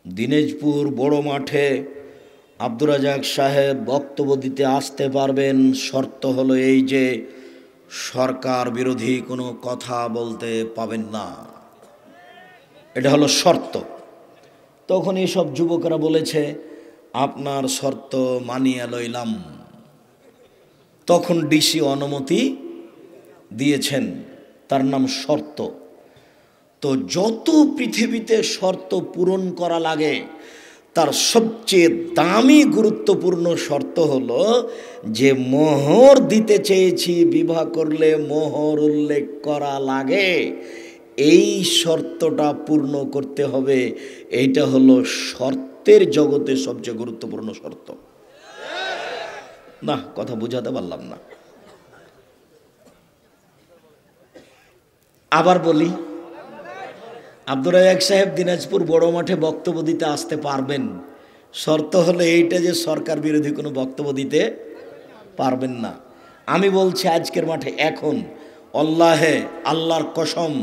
দিনাজপুর বড় মাঠে আব্দুর রাজ্জাক সাহেব বক্তব্য দিতে আসতে পারবেন, শর্ত হলো এই যে সরকার বিরোধী কোনো কথা বলতে পাবেন না, এটা হলো শর্ত। তখন এইসব যুবকরা বলেছে আপনার শর্ত মানিয়ে লইলাম। তখন ডিসি অনুমতি দিয়েছেন, তার নাম শর্ত। তো যত পৃথিবীতে শর্ত পূরণ করা লাগে তার সবচেয়ে দামি গুরুত্বপূর্ণ শর্ত হলো যে মোহর দিতে চেয়েছি, বিবাহ করলে মোহর উল্লেখ করা লাগে, এই শর্তটা পূর্ণ করতে হবে। এইটা হলো শর্তের জগতে সবচেয়ে গুরুত্বপূর্ণ শর্ত। না, কথা বুঝাতে পারলাম না। আবার বলি, আব্দুর রাজ্জাক সাহেব দিনাজপুর বড় মাঠে বক্তব্য দিতে আসতে পারবেন, শর্ত হলো এইটা যে সরকার বিরোধী কোনো বক্তব্য দিতে পারবেন না। আমি বলছি আজকের মাঠে এখন আল্লাহে আল্লাহর কসম,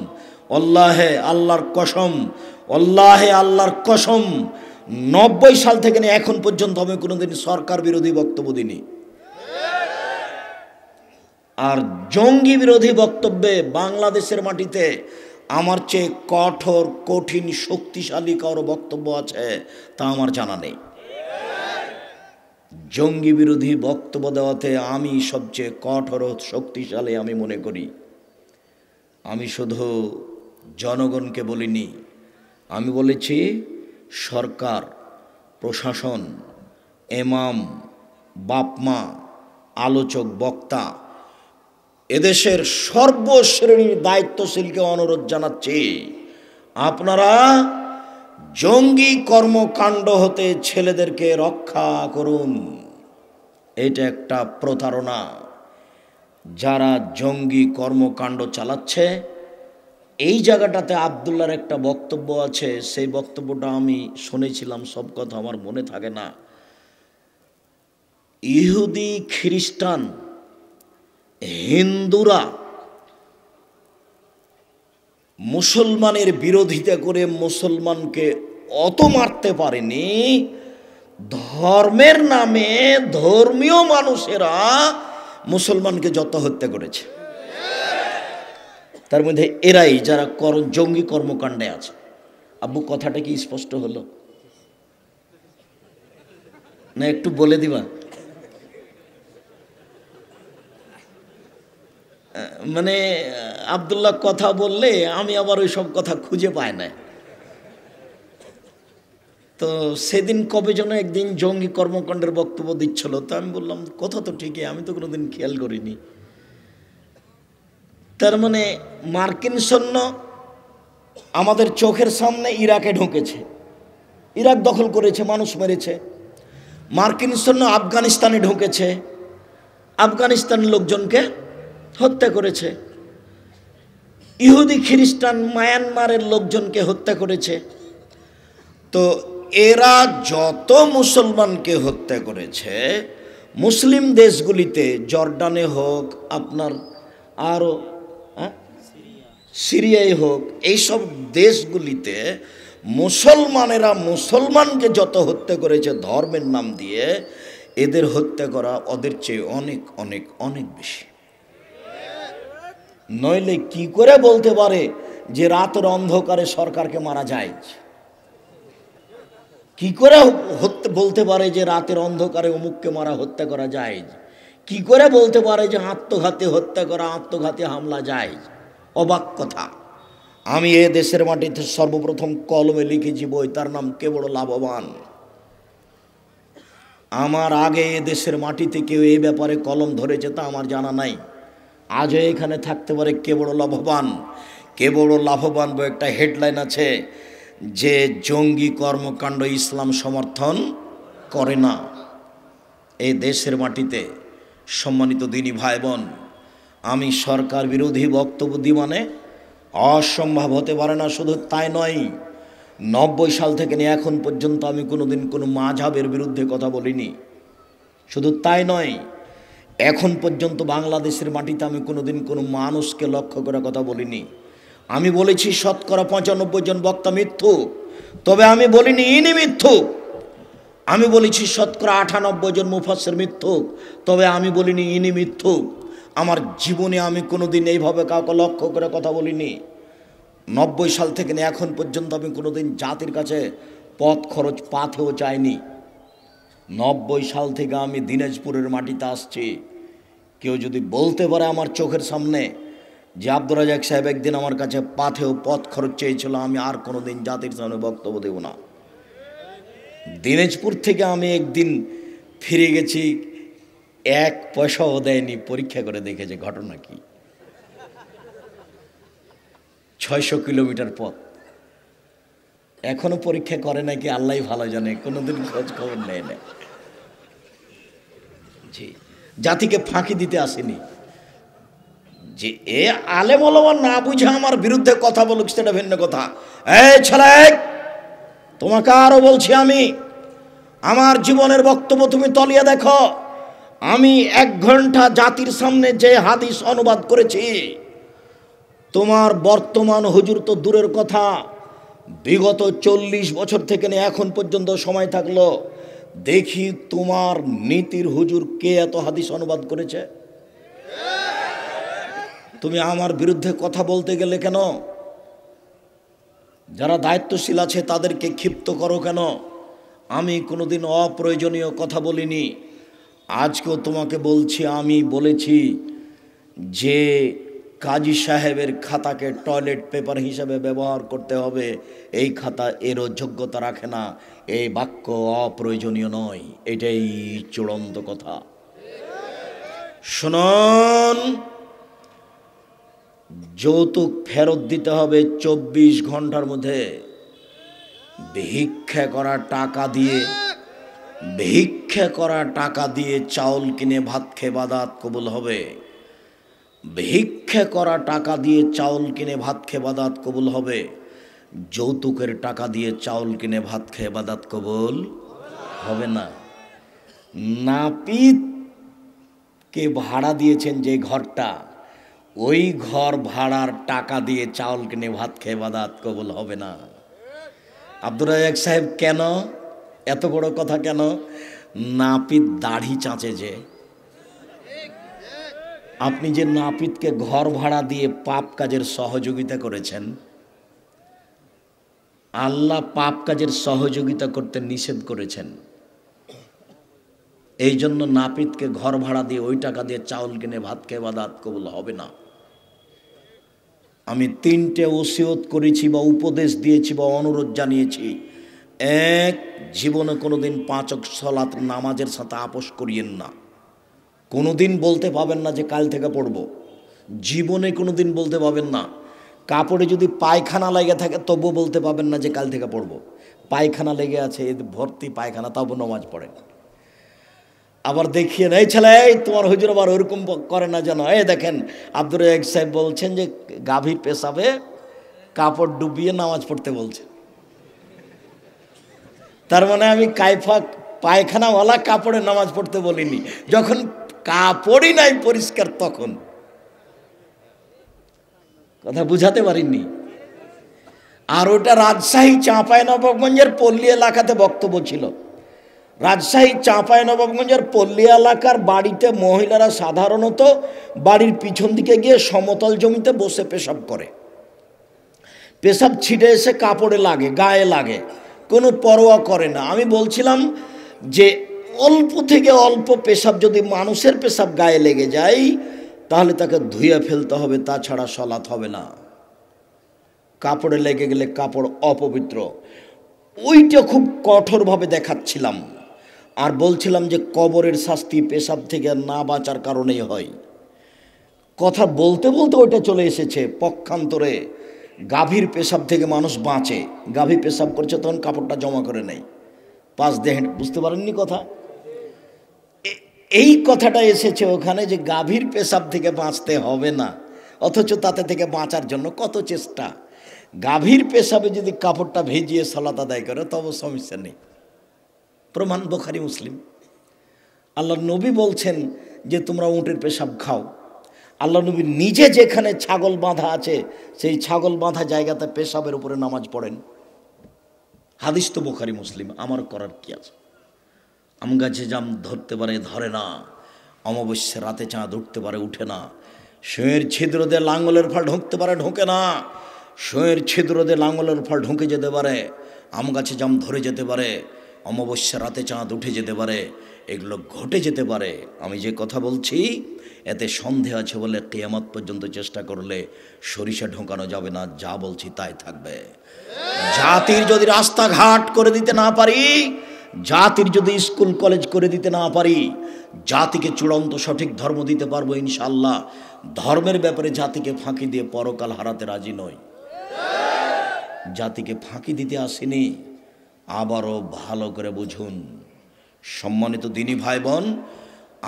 আল্লাহে আল্লাহর কসম, আল্লাহে আল্লাহর কসম, 90 সাল থেকে নিয়ে এখন পর্যন্ত আমি কোনোদিন সরকার বিরোধী বক্তব্য দিইনি। আর জঙ্গি বিরোধী বক্তব্যে বাংলাদেশের মাটিতে আমার চেয়ে কঠোর, কঠিন, শক্তিশালী কারো বক্তব্য আছে তা আমার জানা নেই। জঙ্গি বিরোধী বক্তব্য দেওয়াতে আমি সবচেয়ে কঠোর ও শক্তিশালী আমি মনে করি। আমি শুধু জনগণকে বলিনি, আমি বলেছি সরকার, প্রশাসন, ইমাম, বাপমা, আলোচক, বক্তা, এদেশের সর্বশ্রেণীর দায়িত্বশীলকে অনুরোধ জানাচ্ছি, আপনারা জঙ্গি কর্মকাণ্ড হতে ছেলেদেরকে রক্ষা করুন। এটা একটা প্রতারণা। যারা জঙ্গি কর্মকাণ্ড চালাচ্ছে, এই জায়গাটাতে আব্দুল্লাহর একটা বক্তব্য আছে, সেই বক্তব্যটা আমি শুনেছিলাম, সব কথা আমার মনে থাকে না। ইহুদি, খ্রিস্টান, হিন্দুরা মুসলমানের বিরোধিতা করে মুসলমানকে অত মারতে পারেনি, ধর্মের নামে ধর্মীয় মানুষেরা মুসলমানকে যত হত্যা করেছে, তার মধ্যে এরাই যারা জঙ্গি কর্মকাণ্ডে আছে। আব্বু, কথাটা কি স্পষ্ট হলো না? একটু বলে দিবা। মানে আব্দুল্লাহ কথা বললে আমি আবার ওই সব কথা খুঁজে পাই না। তো সেদিন কবে যেন একদিন জঙ্গি কর্মকাণ্ডের বক্তব্য দিচ্ছিল, তো আমি বললাম কথা তো ঠিকই, আমি তো কোনোদিন খেয়াল করিনি। তার মানে মার্কিন সৈন্য আমাদের চোখের সামনে ইরাকে ঢুকেছে, ইরাক দখল করেছে, মানুষ মেরেছে। মার্কিন সৈন্য আফগানিস্তানে ঢুকেছে, আফগানিস্তানের লোকজনকে হত্যা করেছে। ইহুদি, খ্রিস্টান মায়ানমারের লোকজনকে হত্যা করেছে। তো এরা যত মুসলমানকে হত্যা করেছে, মুসলিম দেশগুলিতে, জর্ডানে হোক, আপনার আরও সিরিয়ায় হোক, এইসব দেশগুলিতে মুসলমানেরা মুসলমানকে যত হত্যা করেছে ধর্মের নাম দিয়ে, এদের হত্যা করা ওদের চেয়ে অনেক অনেক অনেক বেশি। নইলে কি করে বলতে পারে যে রাতের অন্ধকারে সরকারকে মারা যায়? কি করে বলতে পারে যে রাতের অন্ধকারে অমুককে মারা, হত্যা করা যায়? কি করে বলতে পারে যে আত্মঘাতী হত্যা করা, আত্মঘাতী হামলা যায়? অবাক কথা। আমি এ দেশের মাটিতে সর্বপ্রথম কলমে লিখেছি বই, তার নাম কে বড় লাভবান। আমার আগে এ দেশের মাটিতে কেউ এই ব্যাপারে কলম ধরেছে তা আমার জানা নাই। আজও এখানে থাকতে পারে কে বড় লাভবান। কে বড় লাভবান বই একটা হেডলাইন আছে যে জঙ্গি কর্মকাণ্ড ইসলাম সমর্থন করে না। এই দেশের মাটিতে সম্মানিত দিনী ভাই বোন, আমি সরকার বিরোধী বক্তব্য দিই মানে অসম্ভব হতে পারে না। শুধু তাই নয়, 90 সাল থেকে নিয়ে এখন পর্যন্ত আমি কোনোদিন কোনো মাযহাবের বিরুদ্ধে কথা বলিনি। শুধু তাই নয়, এখন পর্যন্ত বাংলাদেশের মাটিতে আমি কোনোদিন কোনো মানুষকে লক্ষ্য করে কথা বলিনি। আমি বলেছি শতকরা 95 জন বক্তা মিথ্যুক, তবে আমি বলিনি ইনি মিথ্যুক। আমি বলেছি শতকরা 98 জন মুফাসসির মিথ্যুক, তবে আমি বলিনি ইনি মিথ্যুক। আমার জীবনে আমি কোনোদিন এইভাবে কাউকে লক্ষ্য করে কথা বলিনি। 90 সাল থেকে নিয়ে এখন পর্যন্ত আমি কোনোদিন জাতির কাছে পথ খরচ পাথেও চাইনি। 90 সাল থেকে আমি দিনাজপুরের মাটিতে আসছি। কেউ যদি বলতে পারে আমার চোখের সামনে যে আব্দুর রাজ্জাক সাহেব একদিন আমার কাছে পাথেও পথ খরচ চেয়েছিল, আমি আর কোনোদিন জাতির সামনে বক্তব্য দেব না। দিনাজপুর থেকে আমি একদিন ফিরে গেছি, 1 পয়সাও দেয়নি, পরীক্ষা করে দেখেছে ঘটনা কি। 600 কিলোমিটার পথ, এখনো পরীক্ষা করে নাকি আল্লাহ ভালো জানে, কোনোদিন খোঁজ খবর নেয় না। জি, জাতিকে ফাঁকি দিতে আসেনি যে এ আলেম ওলামা না বুঝে আমার বিরুদ্ধে কথা বলুক, সেটা ভিন্ন কথা। এই ছেলে, তোমাকে আরো বলছি, আমি আমার জীবনের বক্তব্য তুমি তলিয়ে দেখো। আমি 1 ঘন্টা জাতির সামনে যে হাদিস অনুবাদ করেছি, তোমার বর্তমান হুজুর তো দূরের কথা, বিগত 40 বছর থেকে নিয়ে এখন পর্যন্ত সময় থাকলো, দেখি তোমার নীতির হুজুর কে এত হাদিস অনুবাদ করেছে। তুমি আমার বিরুদ্ধে কথা বলতে গেলে কেন? যারা দায়িত্বশীল আছে তাদেরকে ক্ষিপ্ত করো কেন? আমি কোনোদিন অপ্রয়োজনীয় কথা বলিনি। আজকেও তোমাকে বলছি, আমি বলেছি যে কাজী সাহেবের খাতাকে টয়লেট পেপার হিসেবে ব্যবহার করতে হবে, এই খাতা এরও যোগ্যতা রাখে না। এই বাক্য অপ্রয়োজনীয় নয়, এটাই চূড়ান্ত কথা। শুনুন, যৌতুক ফেরত দিতে হবে 24 ঘন্টার মধ্যে। ভিক্ষা করা টাকা দিয়ে চাউল কিনে ভাত খেয়ে ইবাদত কবুল হবে। ভিক্ষা করা টাকা দিয়ে চাউল কিনে ভাত খেয়ে ইবাদত কবুল হবে। যৌতুকের টাকা দিয়ে চাউল কিনে ভাত খেয়ে ইবাদত কবুল হবে না। নাপিতকে ভাড়া দিয়েছেন যে ঘরটা, ওই ঘর ভাড়ার টাকা দিয়ে চাউল কিনে ভাত খেয়ে ইবাদত কবুল হবে না। আব্দুর রাজ্জাক সাহেব কেন এত বড় কথা কেন? নাপিত দাড়ি চাঁচে যে, আপনি যে নাপিতকে ঘর ভাড়া দিয়ে পাপ কাজের সহযোগিতা করেছেন, আল্লাহ পাপ কাজের সহযোগিতা করতে নিষেধ করেছেন। এই জন্য নাপিতকে ঘর ভাড়া দিয়ে ওই টাকা দিয়ে চাউল কিনে ভাত খেয়ে ইবাদত কবুল হবে না। আমি 3টে ওসিয়ত করেছি বা উপদেশ দিয়েছি বা অনুরোধ জানিয়েছি। 1, জীবনে কোনোদিন 5 ওয়াক্ত সালাত নামাজের সাথে আপোষ করিয়েন না। কোনোদিন বলতে পাবেন না যে কাল থেকে পড়ব, জীবনে কোনোদিন বলতে পাবেন না। কাপড়ে যদি পায়খানা লেগে থাকে তবুও বলতে পাবেন না যে কাল থেকে পড়ব। পায়খানা লেগে আছে, ভর্তি পায়খানা, তবু নামাজ পড়েন। আবার দেখিয়ে এই ছেলে, তোমার হুজুর আবার ওরকম করে না যেন। এই দেখেন, আব্দুর রাজ্জাক সাহেব বলছেন যে গাভীর পেশাবে কাপড় ডুবিয়ে নামাজ পড়তে বলছেন। তার মানে আমি পায়খানাওয়ালা কাপড়ে নামাজ পড়তে বলিনি, যখন কাপড়ই নাই পরিষ্কার তখন। কথা বুঝাতে পারিনি। আর ওটা রাজশাহী চাঁপাইনবাবগঞ্জের পল্লী এলাকাতে বক্তব্য ছিল। রাজশাহী চাঁপাইনবাবগঞ্জের পল্লী এলাকার বাড়িতে মহিলারা সাধারণত বাড়ির পিছন দিকে গিয়ে সমতল জমিতে বসে পেশাব করে। পেশাব ছিটে এসে কাপড়ে লাগে, গায়ে লাগে, কোনো পরোয়া করে না। আমি বলছিলাম যে অল্প থেকে অল্প পেশাব যদি মানুষের পেশাব গায়ে লেগে যায় তাহলে তাকে ধুয়ে ফেলতে হবে, তাছাড়া সলাৎ হবে না। কাপড়ে লেগে গেলে কাপড় অপবিত্র। ওইটা খুব কঠোরভাবে দেখাচ্ছিলাম। আর বলছিলাম যে কবরের শাস্তি পেশাব থেকে না বাঁচার কারণেই হয়। কথা বলতে বলতে ওইটা চলে এসেছে পক্ষান্তরে। গাভীর পেশাব থেকে মানুষ বাঁচে, গাভী পেশাব করছে তখন কাপড়টা জমা করে নেয়, পাঁচ দেহ। বুঝতে পারেননি কথা? এই কথাটা এসেছে ওখানে যে গাভীর পেশাব থেকে বাঁচতে হবে না, অথচ তাতে থেকে বাঁচার জন্য কত চেষ্টা। গাভীর পেশাবে যদি কাপড়টা ভেজিয়ে সালাত আদায় করে তবে সমস্যা নেই। প্রমাণ বুখারী মুসলিম। আল্লাহর নবী বলছেন যে তোমরা উটের পেশাব খাও। আল্লাহ নবী নিজে যেখানে ছাগল বাঁধা আছে সেই ছাগল বাঁধা জায়গাতে পেশাবের উপরে নামাজ পড়েন। হাদিস তো বুখারী মুসলিম, আমার করার কি আছে? আম গাছে জাম ধরতে পারে ধরে না, অমাবস্যা রাতে চাঁদ উঠতে পারে উঠে না, শোয়ের ছিদ্র দিয়ে লাঙ্গলের ফল ঢুকতে পারে ঢোকে না, শোয়ের ছিদ্র দিয়ে লাঙ্গলের ফল ঢুকে যেতে পারে, আম গাছে জাম ধরে যেতে পারে, অমাবস্যা রাতে চাঁদ উঠে যেতে পারে, এগুলো ঘটে যেতে পারে। আমি যে কথা বলছি এতে সন্দেহ আছে বলে কিয়ামত পর্যন্ত চেষ্টা করলে সরিষা ঢোকানো যাবে না, যা বলছি তাই থাকবে। জাতির যদি রাস্তাঘাট করে দিতে না পারি, জাতির যদি স্কুল কলেজ করে দিতে না পারি, জাতিকে চূড়ান্ত সঠিক ধর্ম দিতে পারবো ইনশাআল্লাহ। ধর্মের ব্যাপারে জাতিকে ফাঁকি দিয়ে পরকাল হারাতে রাজি নই। জাতিকে ফাঁকি দিতে আসেনি, আবারও ভালো করে বুঝুন। সম্মানিত দিনী ভাই বোন,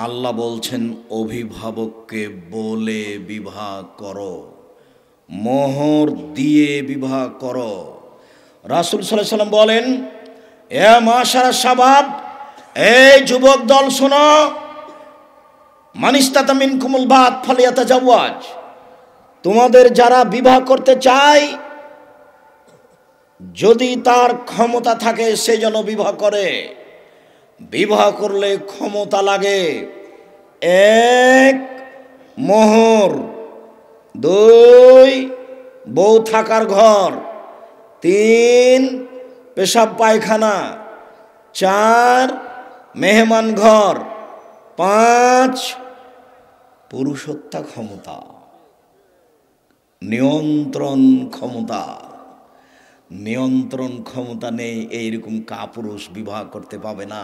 আল্লাহ বলছেন অভিভাবককে বলে বিবাহ করো, মোহর দিয়ে বিবাহ করো। রাসূল সাল্লাল্লাহু আলাইহি ওয়াসাল্লাম বলেন, এ মাশারা শাবাব, এই যুবক দল শোনো, মানিস্তাতা মিনকুমুল বাত ফালিয়াতাজাওয়াজ, তোমাদের যারা বিবাহ করতে চায় যদি তার ক্ষমতা থাকে সে যেন বিবাহ করে। বিবাহ করলে ক্ষমতা লাগে, এক মোহর, দুই বউ থাকার ঘর, তিন পেশাব পায়খানা, চার মেহমান ঘর, পাঁচ পুরুষত্ব ক্ষমতা, নিয়ন্ত্রণ ক্ষমতা। নিয়ন্ত্রণ ক্ষমতা নেই এইরকম কাপুরুষ বিবাহ করতে পাবে না।